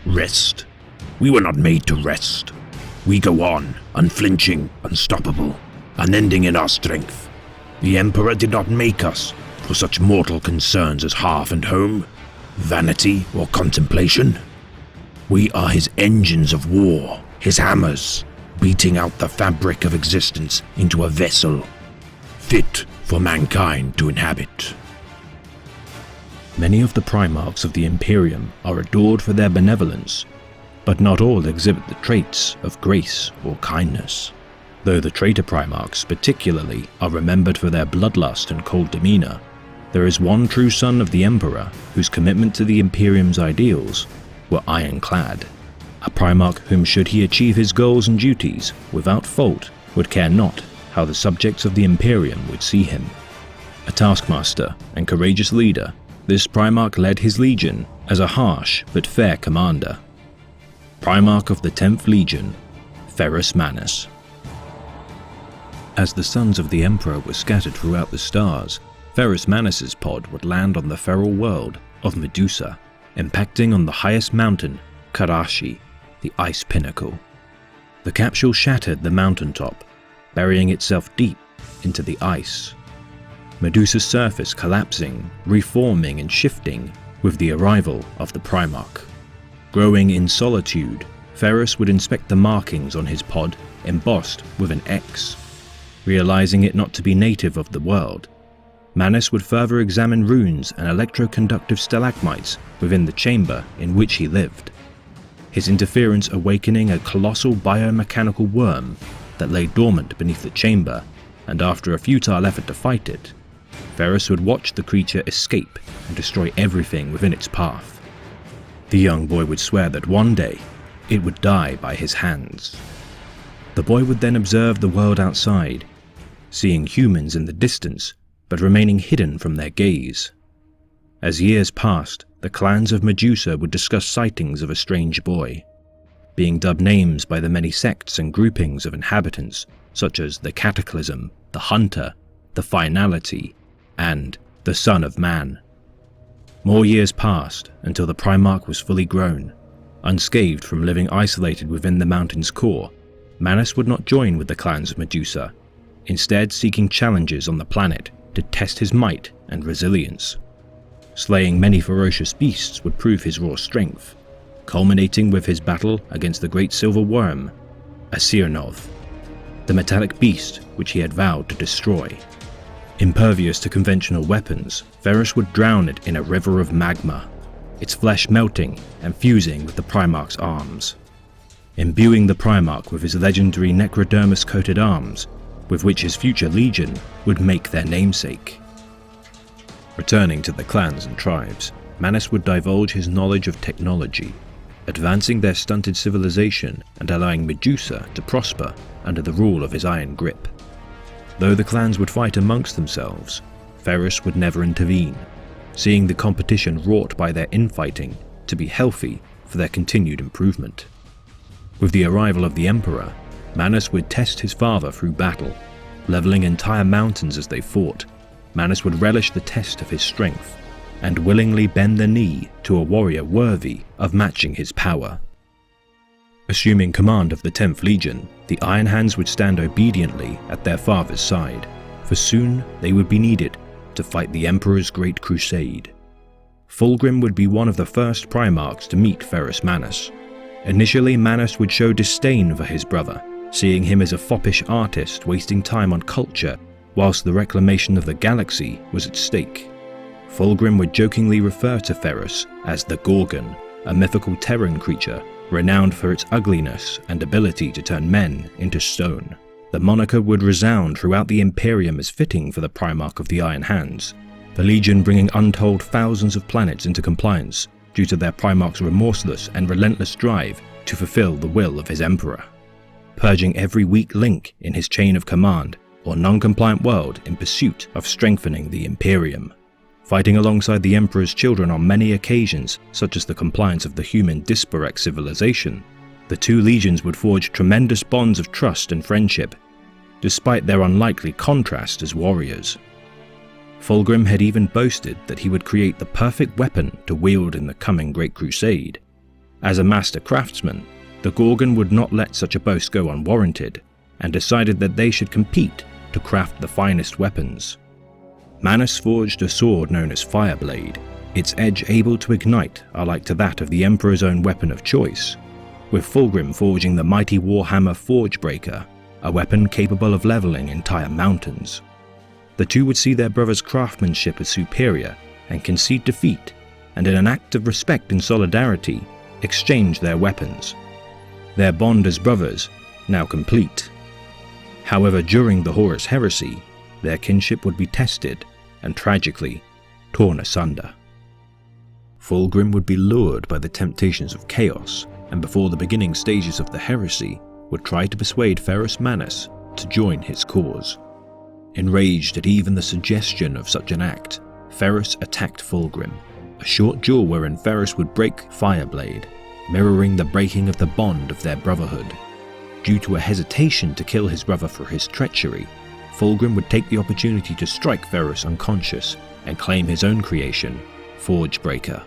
Rest. We were not made to rest. We go on, unflinching, unstoppable, unending in our strength. The Emperor did not make us for such mortal concerns as hearth and home, vanity or contemplation. We are his engines of war, his hammers, beating out the fabric of existence into a vessel fit for mankind to inhabit. Many of the Primarchs of the Imperium are adored for their benevolence, but not all exhibit the traits of grace or kindness. Though the traitor Primarchs particularly are remembered for their bloodlust and cold demeanor, there is one true son of the Emperor whose commitment to the Imperium's ideals were ironclad. A Primarch whom, should he achieve his goals and duties without fault, would care not how the subjects of the Imperium would see him. A taskmaster and courageous leader, this Primarch led his legion as a harsh but fair commander. Primarch of the 10th Legion, Ferrus Manus. As the sons of the Emperor were scattered throughout the stars, Ferrus Manus's pod would land on the feral world of Medusa, impacting on the highest mountain, Karashi, the ice pinnacle. The capsule shattered the mountaintop, burying itself deep into the ice. Medusa's surface collapsing, reforming and shifting with the arrival of the Primarch. Growing in solitude, Ferrus would inspect the markings on his pod embossed with an X. Realizing it not to be native of the world, Manus would further examine runes and electroconductive stalagmites within the chamber in which he lived, his interference awakening a colossal biomechanical worm that lay dormant beneath the chamber, and after a futile effort to fight it, Ferrus would watch the creature escape and destroy everything within its path. The young boy would swear that one day it would die by his hands. The boy would then observe the world outside, seeing humans in the distance but remaining hidden from their gaze. As years passed, the clans of Medusa would discuss sightings of a strange boy, being dubbed names by the many sects and groupings of inhabitants such as the Cataclysm, the Hunter, the Finality, and the Son of Man. More years passed until the Primarch was fully grown. Unscathed from living isolated within the mountain's core, Manus would not join with the clans of Medusa, instead seeking challenges on the planet to test his might and resilience. Slaying many ferocious beasts would prove his raw strength, culminating with his battle against the great silver worm, Asirnoth, the metallic beast which he had vowed to destroy. Impervious to conventional weapons, Ferrus would drown it in a river of magma, its flesh melting and fusing with the Primarch's arms, imbuing the Primarch with his legendary necrodermis-coated arms, with which his future legion would make their namesake. Returning to the clans and tribes, Manus would divulge his knowledge of technology, advancing their stunted civilization and allowing Medusa to prosper under the rule of his iron grip. Though the clans would fight amongst themselves, Ferrus would never intervene, seeing the competition wrought by their infighting to be healthy for their continued improvement. With the arrival of the Emperor, Manus would test his father through battle, leveling entire mountains as they fought. Manus would relish the test of his strength, and willingly bend the knee to a warrior worthy of matching his power. Assuming command of the 10th Legion, the Iron Hands would stand obediently at their father's side, for soon they would be needed to fight the Emperor's great crusade. Fulgrim would be one of the first Primarchs to meet Ferrus Manus. Initially, Manus would show disdain for his brother, seeing him as a foppish artist wasting time on culture whilst the reclamation of the galaxy was at stake. Fulgrim would jokingly refer to Ferrus as the Gorgon, a mythical Terran creature renowned for its ugliness and ability to turn men into stone. The moniker would resound throughout the Imperium as fitting for the Primarch of the Iron Hands, the Legion bringing untold thousands of planets into compliance due to their Primarch's remorseless and relentless drive to fulfill the will of his Emperor, purging every weak link in his chain of command or non-compliant world in pursuit of strengthening the Imperium. Fighting alongside the Emperor's children on many occasions, such as the compliance of the human Disparec civilization, the two legions would forge tremendous bonds of trust and friendship, despite their unlikely contrast as warriors. Fulgrim had even boasted that he would create the perfect weapon to wield in the coming Great Crusade, As a master craftsman, the Gorgon would not let such a boast go unwarranted, and decided that they should compete to craft the finest weapons. Manus forged a sword known as Fireblade, its edge able to ignite alike to that of the Emperor's own weapon of choice, with Fulgrim forging the mighty warhammer Forgebreaker, a weapon capable of leveling entire mountains. The two would see their brother's craftsmanship as superior and concede defeat, and in an act of respect and solidarity, exchange their weapons. Their bond as brothers now complete. However, during the Horus Heresy, their kinship would be tested and tragically torn asunder. Fulgrim would be lured by the temptations of chaos, and before the beginning stages of the heresy, would try to persuade Ferrus Manus to join his cause. Enraged at even the suggestion of such an act, Ferrus attacked Fulgrim, a short duel wherein Ferrus would break Fireblade, mirroring the breaking of the bond of their brotherhood. Due to a hesitation to kill his brother for his treachery, Fulgrim would take the opportunity to strike Ferrus unconscious and claim his own creation, Forgebreaker.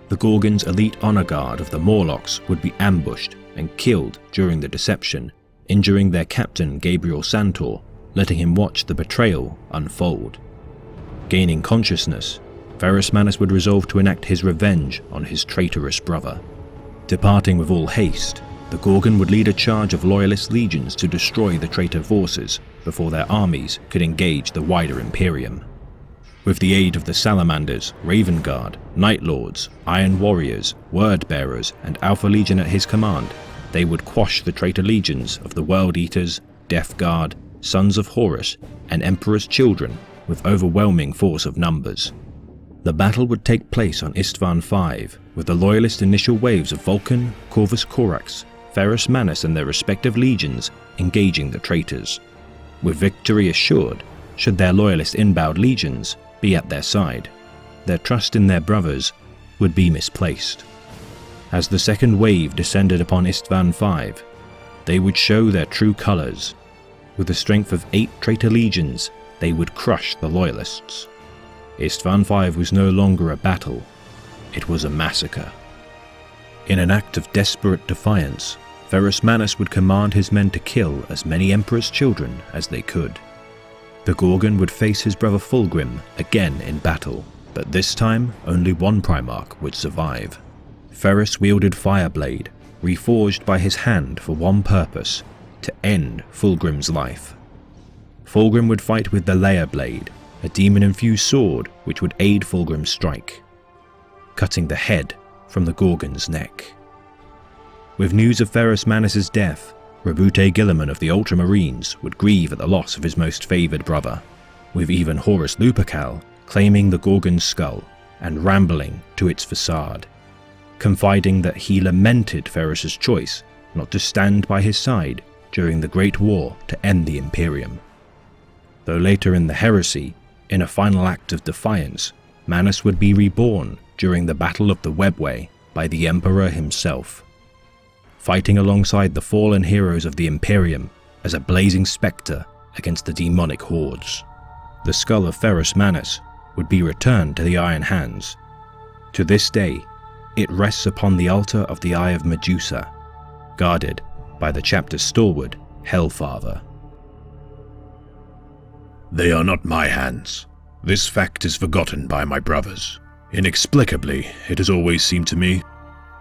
The Gorgon's elite honor guard of the Morlocks would be ambushed and killed during the deception, injuring their captain Gabriel Santor, letting him watch the betrayal unfold. Gaining consciousness, Ferrus Manus would resolve to enact his revenge on his traitorous brother. Departing with all haste, the Gorgon would lead a charge of loyalist legions to destroy the traitor forces before their armies could engage the wider Imperium. With the aid of the Salamanders, Raven Guard, Night Lords, Iron Warriors, Word Bearers, and Alpha Legion at his command, they would quash the traitor legions of the World Eaters, Death Guard, Sons of Horus, and Emperor's Children with overwhelming force of numbers. The battle would take place on Istvan V, with the loyalist initial waves of Vulcan, Corvus Corax, Ferrus Manus and their respective legions engaging the traitors. With victory assured, should their loyalist inbound legions be at their side, their trust in their brothers would be misplaced. As the second wave descended upon Istvan V, they would show their true colors. With the strength of 8 traitor legions, they would crush the loyalists. Istvan V was no longer a battle, it was a massacre. In an act of desperate defiance, Ferrus Manus would command his men to kill as many Emperor's children as they could. The Gorgon would face his brother Fulgrim again in battle, but this time only one Primarch would survive. Ferrus wielded Fireblade, reforged by his hand for one purpose, to end Fulgrim's life. Fulgrim would fight with the Leia Blade, a demon-infused sword which would aid Fulgrim's strike, cutting the head from the Gorgon's neck. With news of Ferrus Manus' death, Roboute Guilliman of the Ultramarines would grieve at the loss of his most favoured brother, with even Horus Lupercal claiming the Gorgon's skull and rambling to its facade, confiding that he lamented Ferrus' choice not to stand by his side during the Great War to end the Imperium. Though later in the heresy, in a final act of defiance, Manus would be reborn during the Battle of the Webway by the Emperor himself, fighting alongside the fallen heroes of the Imperium as a blazing spectre against the demonic hordes. The skull of Ferrus Manus would be returned to the Iron Hands. To this day, it rests upon the altar of the Eye of Medusa, guarded by the chapter's stalwart Hellfather. They are not my hands. This fact is forgotten by my brothers. Inexplicably, it has always seemed to me.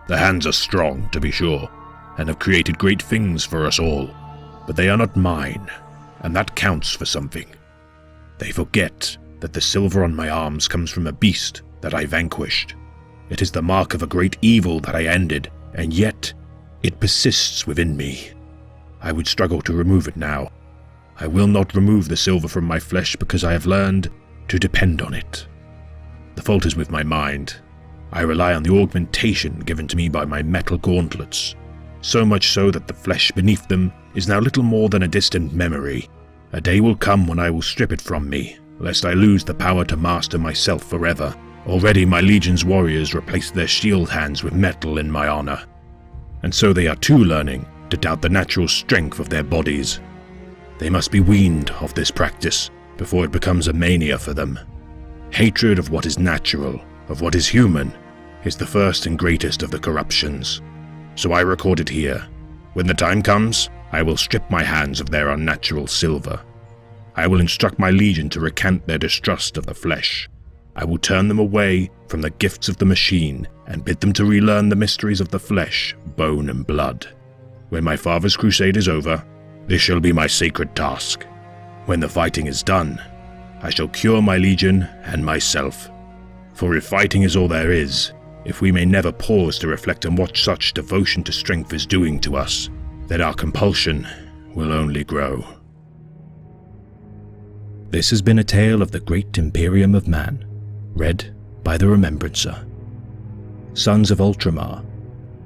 The hands are strong, to be sure, and have created great things for us all, but they are not mine, and that counts for something. They forget that the silver on my arms comes from a beast that I vanquished. It is the mark of a great evil that I ended, and yet it persists within me. I would struggle to remove it now. I will not remove the silver from my flesh because I have learned to depend on it. The fault is with my mind. I rely on the augmentation given to me by my metal gauntlets, so much so that the flesh beneath them is now little more than a distant memory. A day will come when I will strip it from me, lest I lose the power to master myself forever. Already my legion's warriors replaced their shield hands with metal in my honor, and so they are too learning to doubt the natural strength of their bodies. They must be weaned of this practice before it becomes a mania for them. Hatred of what is natural, of what is human, is the first and greatest of the corruptions. so I record it here. When the time comes, I will strip my hands of their unnatural silver. I will instruct my legion to recant their distrust of the flesh. I will turn them away from the gifts of the machine and bid them to relearn the mysteries of the flesh, bone and blood. When my father's crusade is over, this shall be my sacred task. When the fighting is done, I shall cure my legion and myself. For if fighting is all there is, if we may never pause to reflect on what such devotion to strength is doing to us, then our compulsion will only grow. This has been a tale of the Great Imperium of Man, read by the Remembrancer. Sons of Ultramar,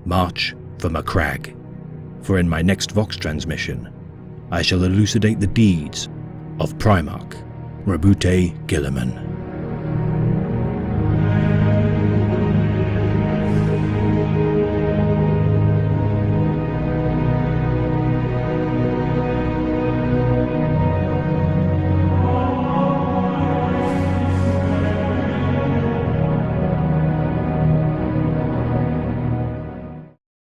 march for Macragge, for in my next Vox transmission, I shall elucidate the deeds of Primarch Roboute Guilliman.